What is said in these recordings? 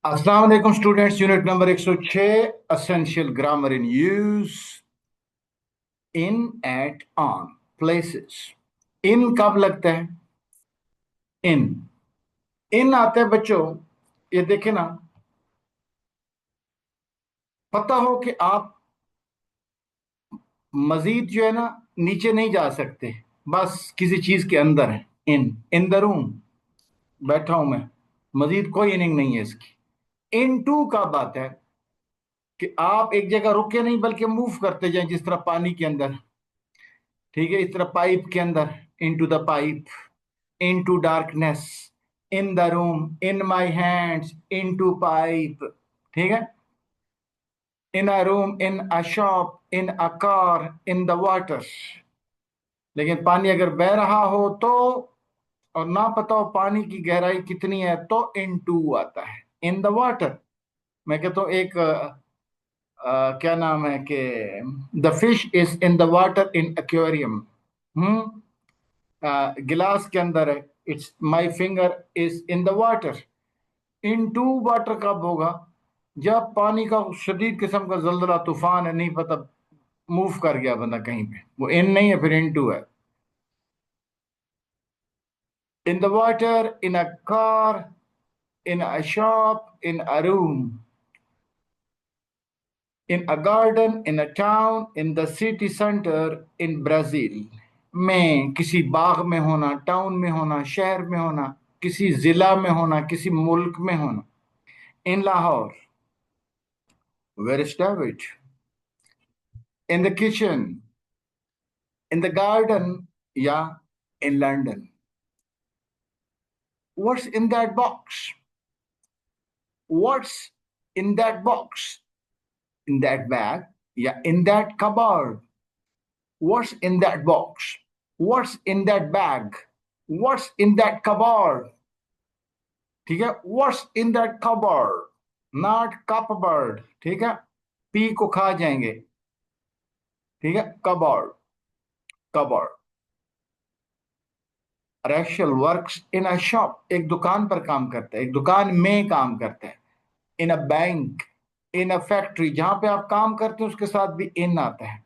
अस्सलाम वालेकुम students. Unit number 106 essential grammar in use. In, at, on, places. In कब लगता है? इन इन आते हैं बच्चों। ये देखे ना, पता हो कि आप मजीद जो है ना नीचे नहीं जा सकते, बस किसी चीज के अंदर है। इन द रूम बैठा हूं मैं, मजीद कोई इनिंग नहीं है इसकी। इन टू का बात है कि आप एक जगह रुके नहीं बल्कि मूव करते जाएं, जिस तरह पानी के अंदर। ठीक है, इस तरह पाइप के अंदर, into the pipe, into darkness, in the room, in my hands, into pipe. ठीक है, in a room, in a shop, in a car, in the water. लेकिन पानी अगर बह रहा हो तो, और ना पता हो पानी की गहराई कितनी है, तो इनटू आता है। इन द वाटर, मैं कहता हूँ एक क्या नाम है कि the fish is in the water in aquarium. हम्म गिलास के अंदर है। It's my finger is in the water. Into water कब होगा? जब पानी का शदीद किस्म का जल्जला तूफान है, नहीं पता, मूव कर गया बंदा कहीं पे, वो इन नहीं है, फिर इन टू है। In the water, in a car, in a shop, in a room, in a garden, in a town, in the city centre, in Brazil. में किसी बाग में होना, टाउन में होना, शहर में होना, किसी जिला में होना, किसी मुल्क में होना। In Lahore, where is David? In the kitchen, in the garden, या in London. What's in that box? What's in that box? In that bag, या in that cupboard? What's in that box? What's in that bag? What's in that cupboard? ठीक है, what's in that cupboard, not cupboard. ठीक है, P को खा जाएंगे। ठीक है, cupboard, cupboard. Rachel works in a shop, एक दुकान पर काम करता है, एक दुकान में काम करता है। In a bank, in a factory, जहां पे आप काम करते हैं उसके साथ भी इन आता है।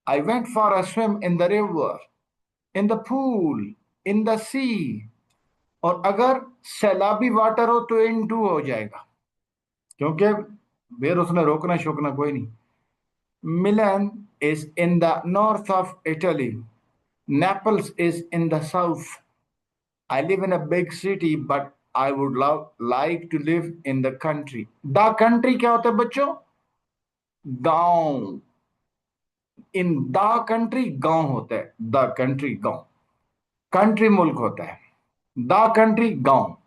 I went for a swim in the river, in the pool, in the sea. और अगर सैलाबी वाटर हो तो इन टू हो जाएगा, क्योंकि फिर उसने रोकना शोकना कोई नहीं। Milan is in the north of Italy. Naples is in the south. I live in a big city, but I would like to live in the country. The country क्या होता है बच्चों? गांव। इन द कंट्री गांव होता है, the country गांव। Country मुल्क होता है, द कंट्री गांव।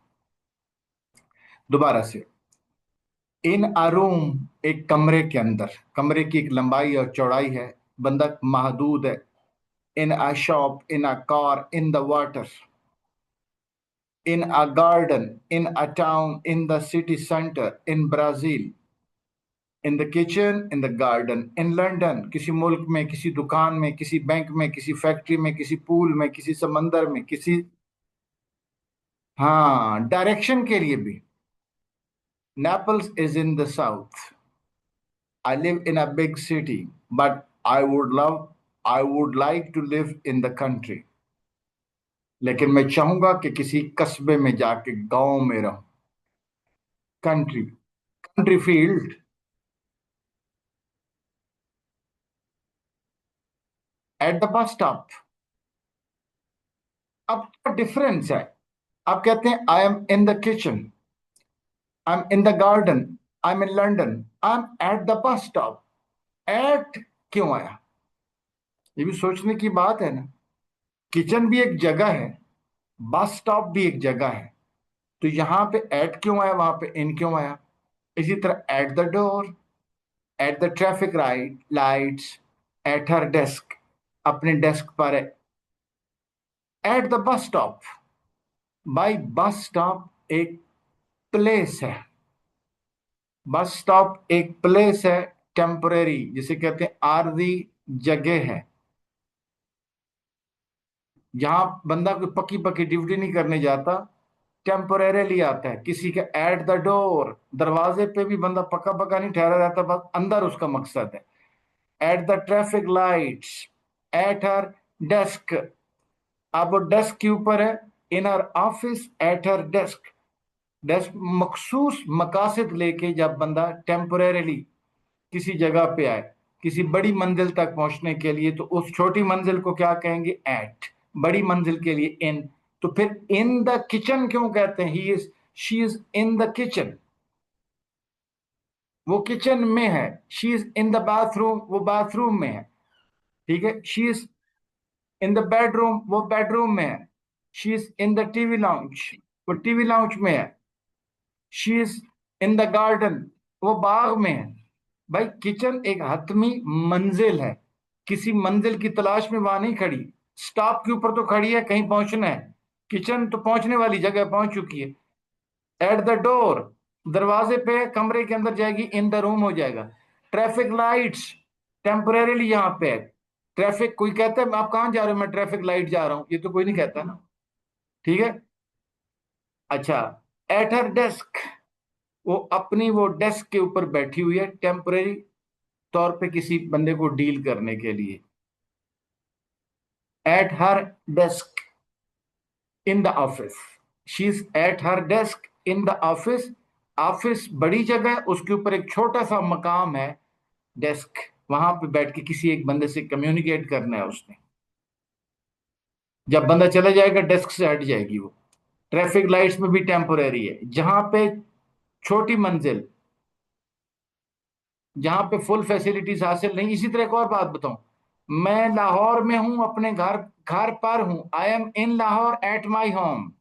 दोबारा से, इन अ रूम, एक कमरे के अंदर, कमरे की एक लंबाई और चौड़ाई है, बंदा महदूद है। In a shop, in a car, in the water, in a garden, in a town, in the city center, in Brazil, in the kitchen, in the garden, in London, किसी मुल्क में, किसी दुकान में, किसी बैंक में, किसी फैक्ट्री में, किसी पूल में, किसी समंदर में, किसी। हाँ, डायरेक्शन के लिए भी। Naples is in the south. I live in a big city, but I would like to live in the country. लेकिन मैं चाहूंगा कि किसी कस्बे में जाके गांव में रहूं। Country, country field, at the bus stop. अब क्या डिफरेंस है? आप कहते हैं I am in the kitchen, I am in the garden, I am in London, I am at the bus stop. At क्यों आया? ये भी सोचने की बात है ना। किचन भी एक जगह है, बस स्टॉप भी एक जगह है, तो यहां पे एट क्यों आया, वहां पे इन क्यों आया? इसी तरह at the door, eight the traffic lights, at हर डेस्क, अपने डेस्क पर है। At the bus stop, by bus stop एक प्लेस है। बस स्टॉप एक प्लेस है, टेम्परेरी, जिसे कहते हैं आरजी जगह है, जहां बंदा कोई पक्की पक्की ड्यूटी नहीं करने जाता, टेम्पोरेली आता है, किसी का एट द डोर, दरवाजे पे भी बंदा पक्का पक्का नहीं ठहरा रहता, बस अंदर उसका मकसद है। At the traffic lights, at हर डेस्क, अब वो डेस्क के ऊपर है। इन हर ऑफिस, एट हर डेस्क। डेस्क मखसूस मकासद लेके जब बंदा टेम्पोरेली किसी जगह पे आए, किसी बड़ी मंजिल तक पहुंचने के लिए, तो उस छोटी मंजिल को क्या कहेंगे? एट। बड़ी मंजिल के लिए इन। तो फिर इन द किचन क्यों कहते हैं? He is, she is in the kitchen, वो किचन में है। She is in the bathroom, वो बाथरूम में है। ठीक है। She is in the bedroom, वो बेडरूम में है। She is in the TV lounge, वो टीवी लाउंज में है। She is in the garden, वो बाग में है। भाई किचन एक हतमी मंजिल है, किसी मंजिल की तलाश में वहां नहीं खड़ी, स्टॉप के ऊपर तो खड़ी है, कहीं पहुंचना है। किचन तो पहुंचने वाली जगह पहुंच चुकी है। एट द डोर, दरवाजे पे, कमरे के अंदर जाएगी, इन द रूम हो जाएगा। ट्रैफिक लाइट्स, टेम्परेली यहाँ पे है। ट्रैफिक, कोई कहता है आप कहाँ जा रहे हो? मैं ट्रैफिक लाइट जा रहा हूँ, ये तो कोई नहीं कहता ना। ठीक है। अच्छा, एट हर डेस्क, वो अपनी वो डेस्क के ऊपर बैठी हुई है टेम्परेरी तौर पे किसी बंदे को डील करने के लिए। एट हर desk in the office, she is eight हर desk in the office. Office बड़ी जगह है, उसके ऊपर एक छोटा सा मकाम है, डेस्क। वहां पे बैठ के किसी एक बंदे से कम्युनिकेट करना है उसने। जब बंदा चला जाएगा डेस्क से हट जाएगी वो। ट्रैफिक लाइट्स में भी टेम्पोरेरी है, जहां पे छोटी मंजिल, जहां पे फुल फैसिलिटीज हासिल नहीं। इसी तरह एक और बात बताऊं, मैं लाहौर में हूं, अपने घर घर पर हूं, I am in Lahore at my home.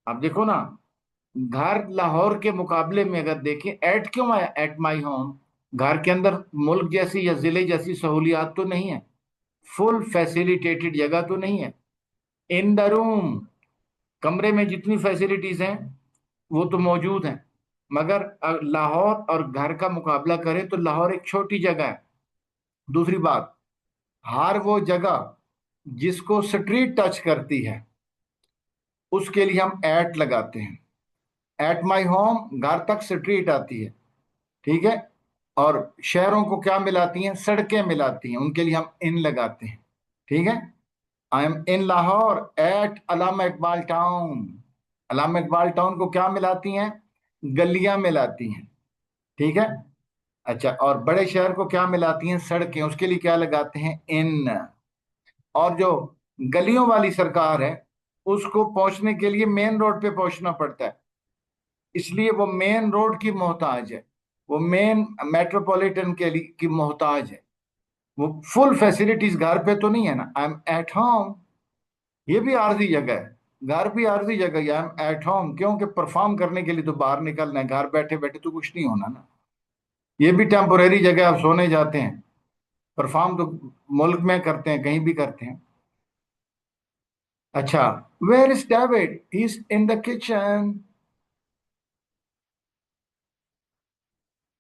अब देखो ना, घर लाहौर के मुकाबले में अगर देखें, एट क्यों आया? At my home. घर के अंदर मुल्क जैसी या जिले जैसी सहूलियात तो नहीं है, फुल फैसिलिटेटेड जगह तो नहीं है। इन द रूम, कमरे में जितनी फैसिलिटीज हैं वो तो मौजूद हैं, मगर लाहौर और घर का मुकाबला करें तो लाहौर एक छोटी जगह है। दूसरी बात, हर वो जगह जिसको स्ट्रीट टच करती है उसके लिए हम एट लगाते हैं। एट माई होम, घर तक स्ट्रीट आती है। ठीक है। और शहरों को क्या मिलाती हैं? सड़कें मिलाती हैं, उनके लिए हम इन लगाते हैं। ठीक है। I am in Lahore at Allama Iqbal town. Allama Iqbal town को क्या मिलाती हैं? गलियां मिलाती हैं। ठीक है। अच्छा, और बड़े शहर को क्या मिलाती हैं? सड़कें, उसके लिए क्या लगाते हैं? इन। और जो गलियों वाली सरकार है, उसको पहुंचने के लिए मेन रोड पे पहुंचना पड़ता है, इसलिए वो मेन रोड की मोहताज है, वो मेन मेट्रोपॉलिटन के लिए की मोहताज है। वो फुल फैसिलिटीज घर पे तो नहीं है ना। आई एम एट होम, ये भी आर्जी जगह है, घर भी आर्जी जगह है। आई एम एट होम क्योंकि परफॉर्म करने के लिए तो बाहर निकलना है, घर बैठे बैठे तो कुछ नहीं होना ना। ये भी टेम्पोरेरी जगह, आप सोने जाते हैं, परफॉर्म तो मुल्क में करते हैं, कहीं भी करते हैं। अच्छा, where is David? He is in the kitchen,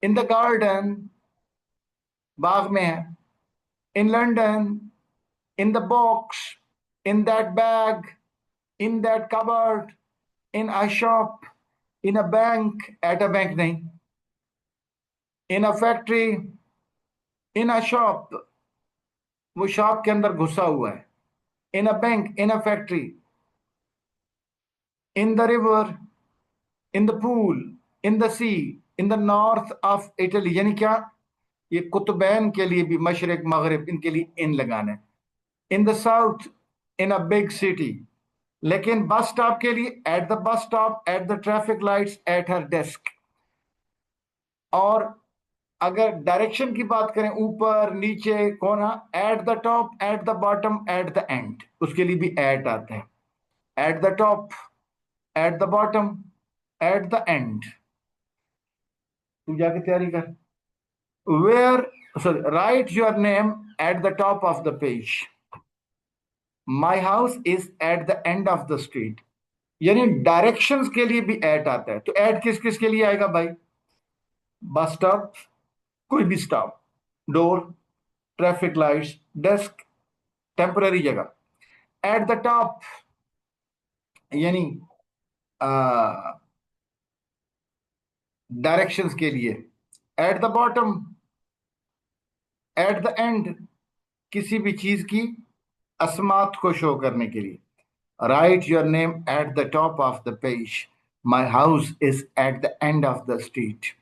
in the garden, बाग में है। In London, in the box, in that bag, in that cupboard, in a shop, in a bank, at a bank नहीं, in a factory, in a shop, वो shop के अंदर घुसा हुआ है। In a bank, in a factory, in the river, in the pool, in the sea, in the north of Italy. यानी क्या? ये कुतुबैन के लिए भी, मशरक मगरिब, इनके लिए इन लगाना है। In the south, in a big city. लेकिन बस स्टॉप के लिए at the bus stop, at the traffic lights, at हर डेस्क। और अगर डायरेक्शन की बात करें, ऊपर नीचे कोना, at the top, at the bottom, at the end, उसके लिए भी एट आता है। At the top, at the bottom, at the end. तू जाके तैयारी कर। Where, sorry, write your name eight the top of the page. My house is eight the end of the street. यानी डायरेक्शंस के लिए भी एट आता है। तो एट किस किस के लिए आएगा भाई? बस स्टॉप, कोई भी stop, door, traffic lights, desk, temporary जगह। एट द टॉप यानी डायरेक्शंस के लिए। At the bottom, at the and, किसी भी चीज की असमात को शो करने के लिए। Right your name eight the top of the page, my house is eight the end of the street.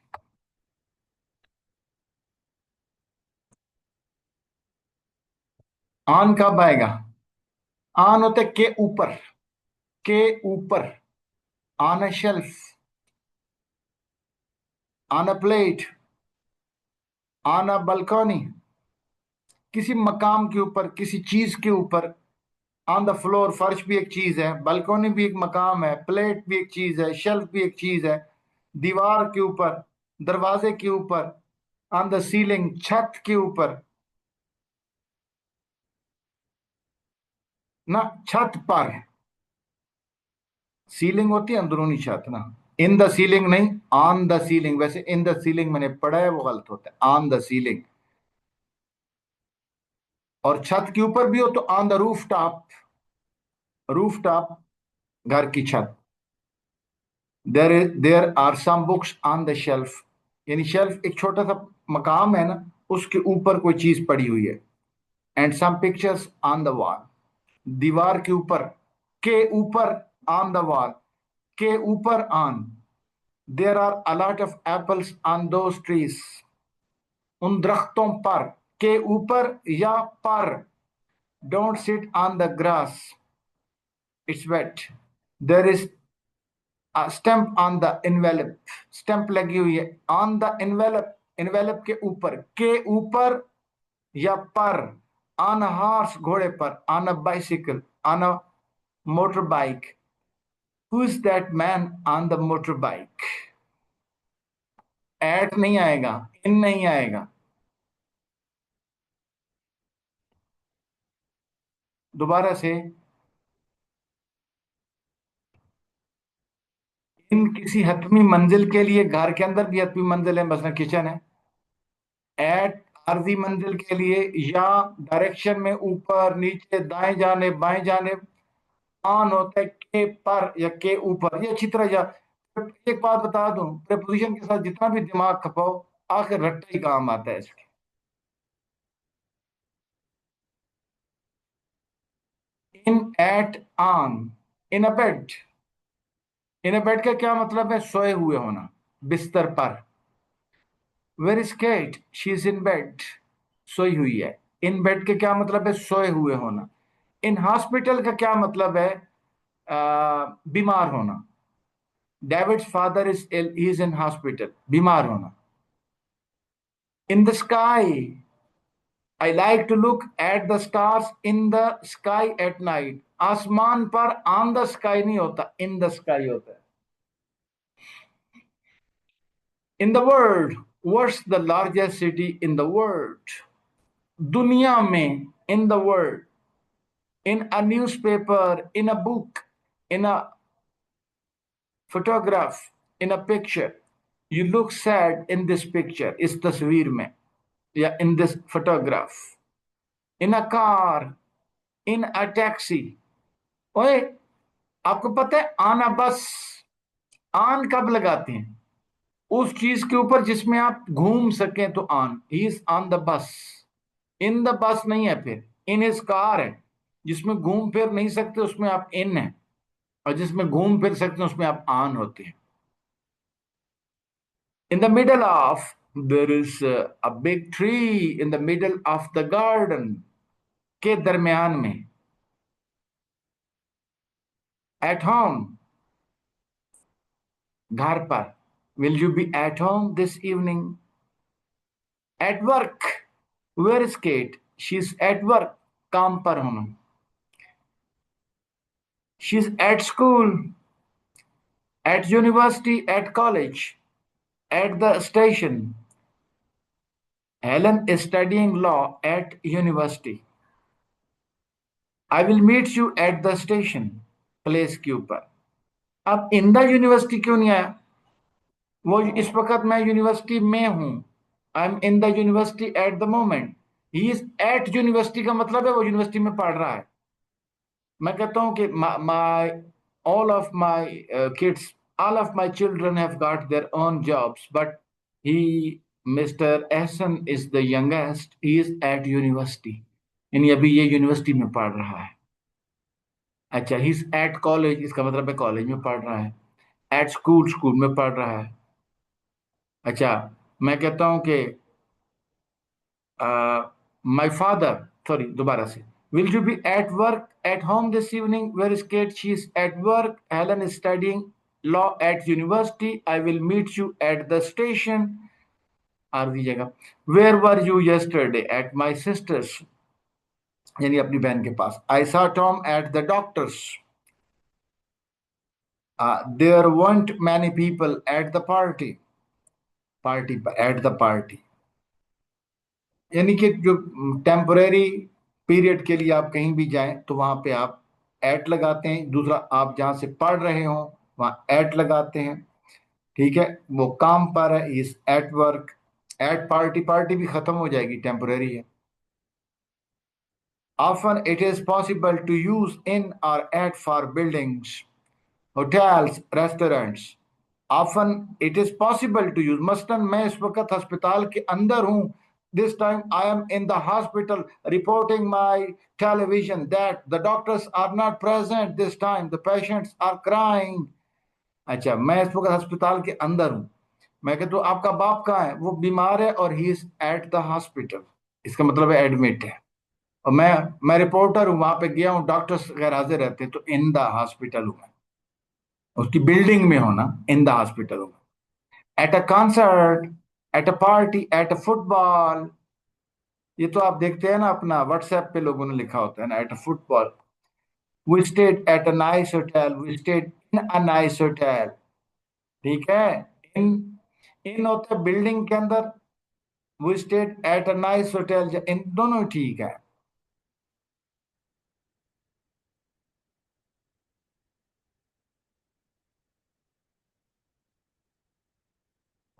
On कब आएगा? ऑन होते के ऊपर, के ऊपर, on a shelf, on a plate, on a balcony, किसी मकाम के ऊपर, किसी चीज के ऊपर। ऑन द फ्लोर, फर्श भी एक चीज है, बालकोनी भी एक मकाम है, प्लेट भी एक चीज है, शेल्फ भी एक चीज है। दीवार के ऊपर, दरवाजे के ऊपर, ऑन द सीलिंग, छत के ऊपर ना, छत पर। सीलिंग होती है अंदरूनी छत ना, इन द सीलिंग नहीं, ऑन द सीलिंग। वैसे इन द सीलिंग मैंने पढ़ा है, वो गलत होता है, ऑन द सीलिंग। और छत के ऊपर भी हो तो on the roof top, roof top, घर की छत। There are some books on the shelf, यानी शेल्फ एक छोटा सा मकाम है ना, उसके ऊपर कोई चीज पड़ी हुई है। And some pictures on the wall, दीवार के ऊपर, के ऊपर, ऑन द वॉल, के ऊपर, on. There are a lot of apples on those trees, उन दरख्तों पर, के ऊपर या पर। Don't sit on the grass, it's wet. There is stamp on the envelope, stamp लगी हुई है ऑन द इन्वेलप, इन्वेलप के ऊपर, के ऊपर या पर। ऑन अ हॉर्स, घोड़े पर, on a bicycle, on a motorbike. Who is that man on the motorbike? At नहीं आएगा, इन नहीं आएगा। दोबारा से। इन किसी हतमी मंजिल के लिए, घर के अंदर भी हतमी मंजिल है, मसलन किचन है। एट आरजी मंजिल के लिए, या डायरेक्शन में ऊपर नीचे दाएं जाने बाएं जाने। ऑन होता है के पर या के ऊपर, ये अच्छी तरह जा। एक बात बता दूं, प्रेपोजिशन के साथ जितना भी दिमाग खपाओ, आखिर रट्टा ही काम आता है इसके। In, at, on. In a bed, in a bed का क्या मतलब है? सोए हुए होना, बिस्तर पर। Where is Kate? She is in bed, सोई हुई है। इन बेड के क्या मतलब है? सोए हुए होना। इन हॉस्पिटल का क्या मतलब है? बीमार होना। David's father is ill, he is in hospital, बीमार होना। In the sky, I like to look at the stars in the sky at night. आसमान पर, ऑन द स्काई नहीं होता, इन द स्काई होता है। In the world, what's the largest city in the world? दुनिया में, in the world. In a newspaper, in a book, in a photograph, in a picture. You look sad in this picture, इस तस्वीर में, या in this photograph. In a car, in a taxi. ओए, आपको पता है ऑन अ बस, ऑन कब लगाते हैं? उस चीज के ऊपर जिसमें आप घूम सकें तो on, he is on the बस। इन द बस नहीं है, फिर इन इज कार है। जिसमें घूम फिर नहीं सकते उसमें आप इन है, और जिसमें घूम फिर सकते हैं उसमें आप ऑन होते हैं। In the middle of, there is a big tree in the middle of the garden, के दरमियान में। एट होम, घर पर। Will you be at home this evening? At work, where is Kate? She is at work, काम पर होना। She is at school, at university, at college, at the station. Helen is studying law at university. I will meet you at the station, place के ऊपर। अब इन the university क्यों नहीं आया? वो इस वक्त मैं यूनिवर्सिटी में हूं, I am in the university at the moment. He is at university का मतलब है वो यूनिवर्सिटी में पढ़ रहा है। मैं कहता हूं कि all of my kids, all of my children have got their own jobs, but he, Mr. Ehsan is the youngest. He is at university. यानी अभी ये यूनिवर्सिटी में पढ़ रहा है. अच्छा, ही इज एट कॉलेज, इसका मतलब है कॉलेज में पढ़ रहा है. एट स्कूल, स्कूल में पढ़ रहा है. अच्छा, मैं कहता हूँ कि माय फादर, सॉरी दोबारा से, will you be at work at home this evening? Where is Kate? She is at work. Helen is studying law at university. I will meet you at the station. आर दीजिएगा. Where were you yesterday? At my sister's, यानी अपनी बहन के पास. I saw Tom at the doctor's. There weren't many people at the party. Party, at the party. यानी कि जो टेम्परेरी पीरियड के लिए आप कहीं भी जाएं तो वहां पे आप एट लगाते हैं. दूसरा, आप जहां से पढ़ रहे हो वहां एट लगाते हैं. ठीक है, वो काम पर है, is at work. At party, party भी खत्म हो जाएगी, टेम्परेरी है. Often it is possible to use in और at for buildings, hotels, restaurants. Often it is possible to use. मसलन मैं इस वक्त अस्पताल के अंदर हूं. This time I am in the hospital reporting my television that the doctors are not present this time. The patients are crying. अच्छा, मैं इस वक्त अस्पताल के अंदर हूं. मैं कहता हूँ आपका बाप कहाँ है? वो बीमार है और ही इज एट द हॉस्पिटल. इसका मतलब है एडमिट है. और मैं रिपोर्टर हूँ, वहां पे गया हूँ, डॉक्टर्स गैर हाजिर रहते हैं, तो इन द हॉस्पिटल हूँ. उसकी बिल्डिंग में होना, इन द हॉस्पिटल होना. At a concert, at a party, eight a football. ये तो आप देखते हैं ना, अपना व्हाट्सएप पे लोगों ने लिखा होता है ना, at a football. We stayed at a nice hotel. We stayed in a nice hotel. ठीक है. इन, इन होता है बिल्डिंग के अंदर. We stayed at a nice hotel, इन दोनों ठीक है.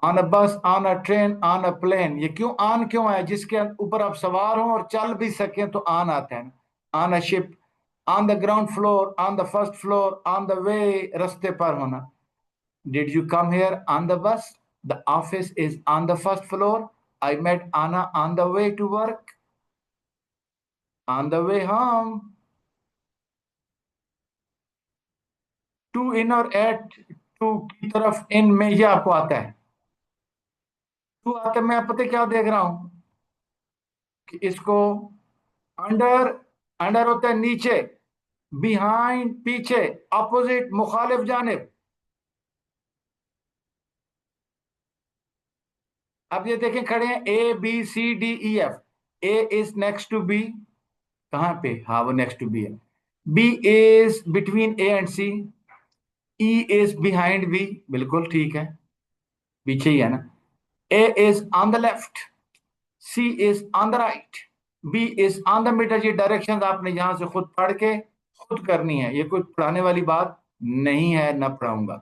On a bus, on a train, on a plane. ये क्यों ऑन क्यों है? जिसके ऊपर आप सवार हो और चल भी सकें तो ऑन आता है. On a ship, on the ground floor, on the first floor, on the way, रास्ते पर होना. Did you come here on the bus? The office is on the first floor. I met Anna on the way to work, on the way home. Two in और at, to की तरफ इन में ये आपको आता है. टू आता है. मैं पता है क्या देख रहा हूं कि इसको अंडर, अंडर होता है नीचे, बिहाइंड पीछे, अपोजिट मुखालिफ जानिब. अब ये देखें, खड़े हैं A B C D E F. A is next to B. कहां पे? हाँ, वो नेक्स्ट टू बी है. B is between A and C. E is behind B. बिल्कुल ठीक है, पीछे ही है ना. A is on the left. C is on the right. B is on the middle. ये डायरेक्शन आपने यहां से खुद पढ़ के खुद करनी है. ये कोई पढ़ाने वाली बात नहीं है, ना पढ़ाऊंगा.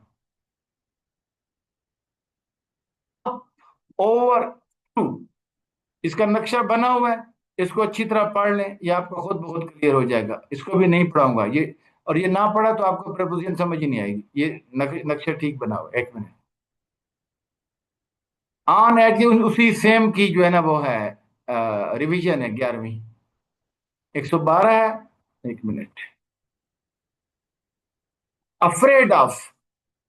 ओवर टू, इसका नक्शा बना हुआ है. इसको अच्छी तरह पढ़ लें, ये आपको खुद बहुत क्लियर हो जाएगा. इसको भी नहीं पढ़ाऊंगा ये. और ये ना पढ़ा तो आपको प्रपोजिशन समझ ही नहीं आएगी. ये नक्शा ठीक बना हुआ है. एक मिनट. ऑन एट की उसी सेम की जो है ना वो है, रिवीजन है 11वीं. 112 है. एक minute. Afraid of,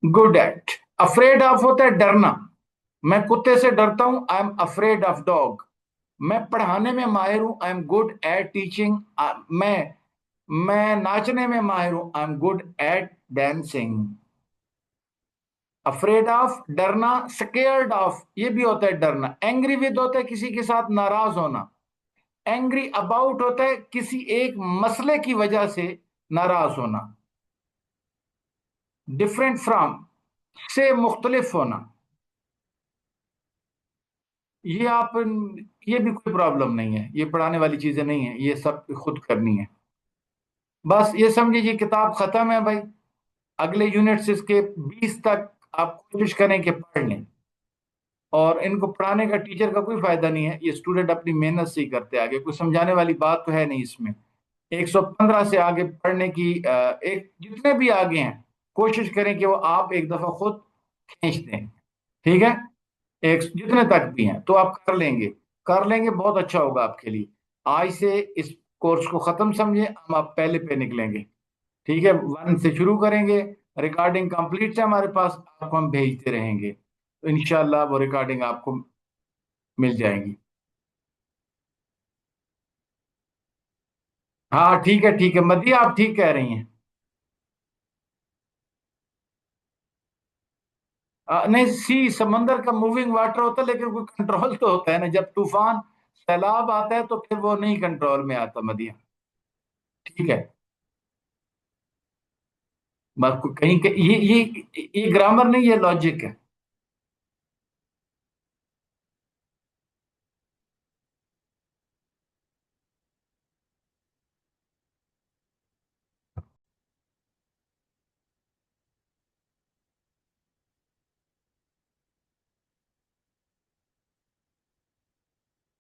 good at. Afraid of होता है डरना. मैं कुत्ते से डरता हूं, I am afraid of dog. मैं पढ़ाने में माहिर हूं, I am good at teaching. मैं नाचने में माहिर हूं, I am good at dancing. Afraid of, डरना. स्केयर्ड ऑफ, ये भी होता है डरना. एंग्री विद होता है किसी के साथ नाराज होना. एंग्री अबाउट होता है किसी एक मसले की वजह से नाराज होना. डिफरेंट फ्रॉम, से मुख्तलिफ होना. ये आप, ये भी कोई प्रॉब्लम नहीं है. ये पढ़ाने वाली चीजें नहीं है, ये सब खुद करनी है. बस ये समझिए ये किताब खत्म है भाई. अगले यूनिट से इसके 20 तक आप कोशिश करें कि पढ़ लें. और इनको पढ़ाने का टीचर का कोई फायदा नहीं है. ये स्टूडेंट अपनी मेहनत से ही करते आगे. कोई समझाने वाली बात तो है नहीं इसमें. 115 से आगे पढ़ने की एक जितने भी आगे हैं, कोशिश करें कि वो आप एक दफा खुद खींच दें। ठीक है, एक जितने तक भी हैं तो आप कर लेंगे। कर लेंगे, बहुत अच्छा होगा आपके लिए। आज से इस कोर्स को खत्म समझे, हम आप पहले पे निकलेंगे। ठीक है, 1 से शुरू करेंगे। रिकॉर्डिंग कंप्लीट है हमारे पास, आपको हम भेजते रहेंगे, तो इंशाल्लाह वो रिकॉर्डिंग आपको मिल जाएंगी। हाँ ठीक है, ठीक है मदिया, आप ठीक कह रही हैं। नहीं, सी समंदर का मूविंग वाटर होता है, लेकिन कोई कंट्रोल तो होता है ना, जब तूफान सैलाब आता है तो फिर वो नहीं कंट्रोल में आता मदिया। ठीक है, बस कहीं ये ग्रामर नहीं, ये लॉजिक है।